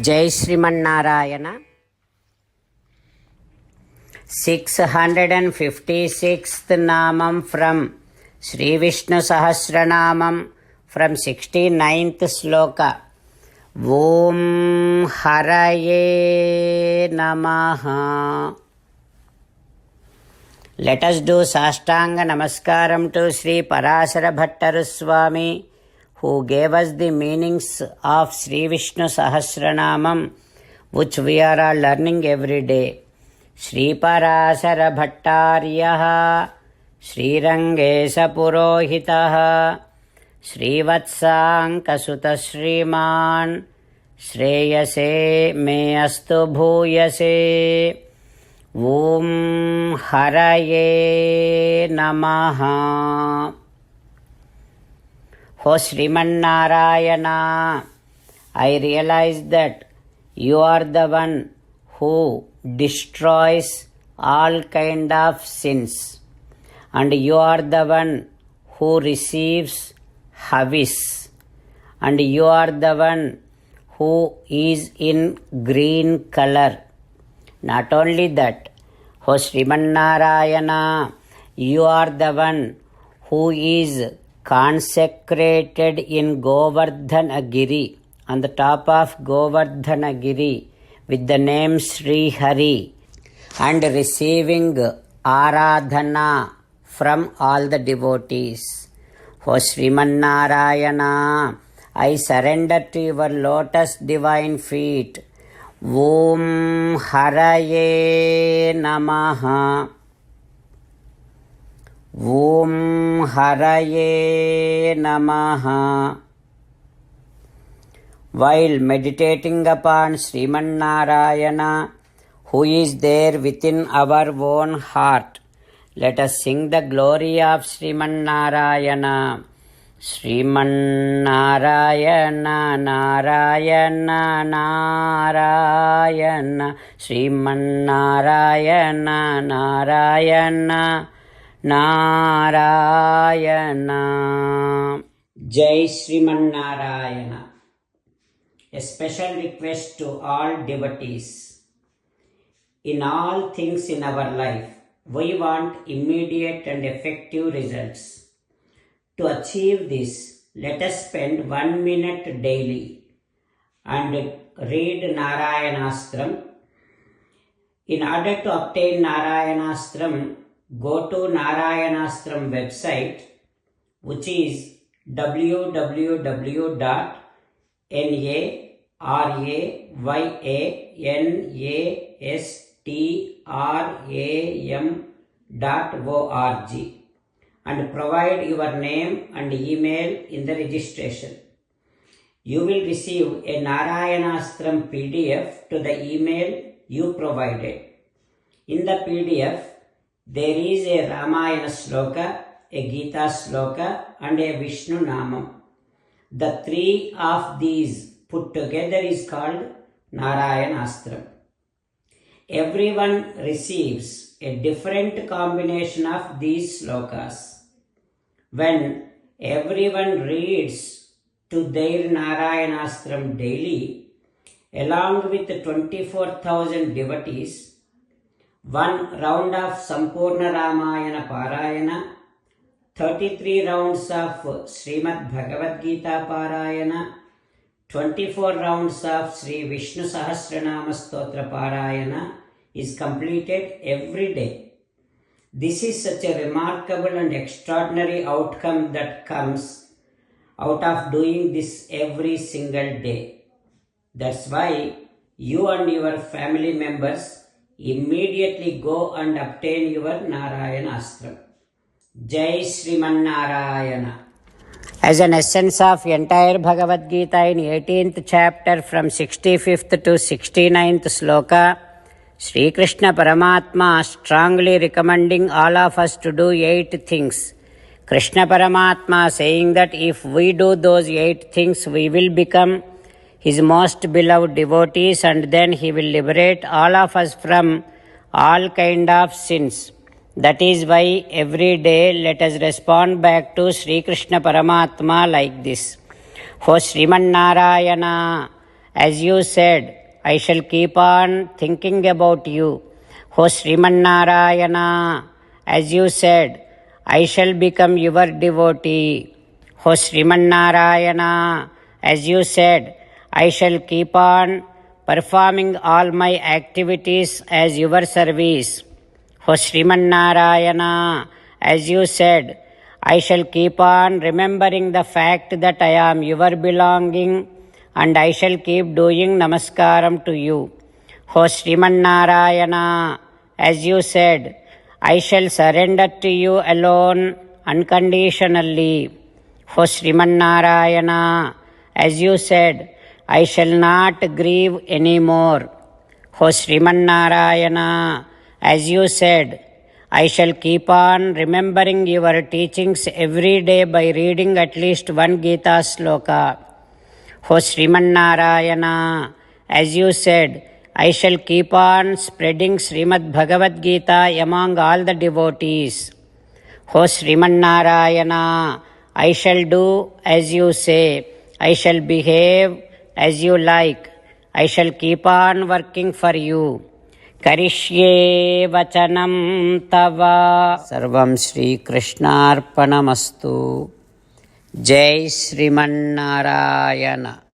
జై శ్రీమన్నారాయణ. 656th నామం from Sri Vishnu Sahasranamam from 69th శ్లోక. ఓం హరయే నమః. Let us do Sashtanga Namaskaram to Sri Parasara Bhattaru Swami, who gave us the meanings of Sri Vishnu Sahasranamam, which we are all learning every day. Sri Parasara Bhattaryah Sri Rangesa Purohitaha Sri Vatsankasuta Sriman Shreyase Me Astu Bhuyase. Om Haraye Namaha. O Srimannarayana, I realize that you are the one who destroys all kind of sins, and you are the one who receives havis, and you are the one who is in green color. Not only that, O Srimannarayana, you are the one who is consecrated in Govardhanagiri, on the top of Govardhanagiri, with the name Sri Hari, and receiving Aradhana from all the devotees. O Srimannarayana, I surrender to your lotus divine feet. Om Haraye Namaha. Om Haraye Namaha. While meditating upon Srimannarayana, who is there within our own heart, let us sing the glory of Srimannarayana. Srimannarayana Narayana Narayana Srimannarayana Narayana Narayana. Jai Srimannarayana. A special request to all devotees. In all things in our life, we want immediate and effective results. To achieve this, let us spend 1 minute daily and read Narayanastram. In order to obtain Narayanastram, go to Narayanastram website, which is www.narayanastram.org, and provide your name and email in the registration. You will receive a Narayanastram PDF to the email you provided. In the PDF, there is a Ramayana Sloka, a Gita Sloka, and a Vishnu Namam. The three of these put together is called Narayanastram. Everyone receives a different combination of these slokas. When everyone reads to their Narayanastram daily, along with 24,000 devotees, 1 round of Sampurna Ramayana Parayana, 33 rounds of Srimad Bhagavad Gita Parayana, 24 rounds of Sri Vishnu Sahasranama Stotra Parayana is completed every day. This is such a remarkable and extraordinary outcome that comes out of doing this every single day. That's why you and your family members immediately go and obtain your Narayanastram. Jai Srimannarayana. As an essence of entire Bhagavad Gita in 18th chapter from 65th to 69th sloka, Sri Krishna Paramatma strongly recommending all of us to do 8 things. Krishna Paramatma saying that if we do those 8 things, we will become his most beloved devotees, and then he will liberate all of us from all kind of sins. That is why every day let us respond back to Sri Krishna Paramatma like this. O Srimannarayana, as you said, I shall keep on thinking about you. O Srimannarayana, as you said, I shall become your devotee. O Srimannarayana, as you said, I shall keep on performing all my activities as your service. O Srimannarayana, as you said, I shall keep on remembering the fact that I am your belonging, and I shall keep doing namaskaram to you. O Srimannarayana, as you said, I shall surrender to you alone unconditionally. O Srimannarayana, as you said, I shall not grieve anymore. O Srimannarayana, as you said, I shall keep on remembering your teachings every day by reading at least one Gita sloka. O Srimannarayana, as you said, I shall keep on spreading Srimad Bhagavad Gita among all the devotees. O Srimannarayana, I shall do as you say. I shall behave as you like. I shall keep on working for you. Karishye vachanam tava. Sarvam Shri Krishnarpanamastu. Jai Srimannarayana.